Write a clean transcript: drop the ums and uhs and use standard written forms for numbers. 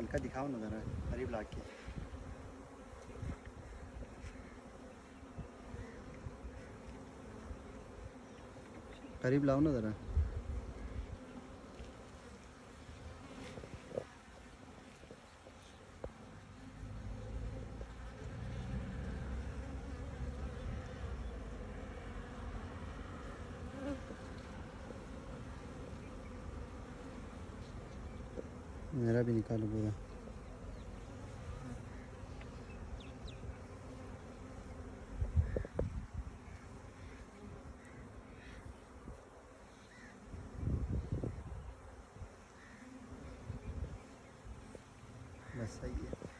हल्का दिखाओ ना ज़रा, करीब ला के। करीब लाओ ना ज़रा। मेरा भी निकालो पूरा। बस सही है।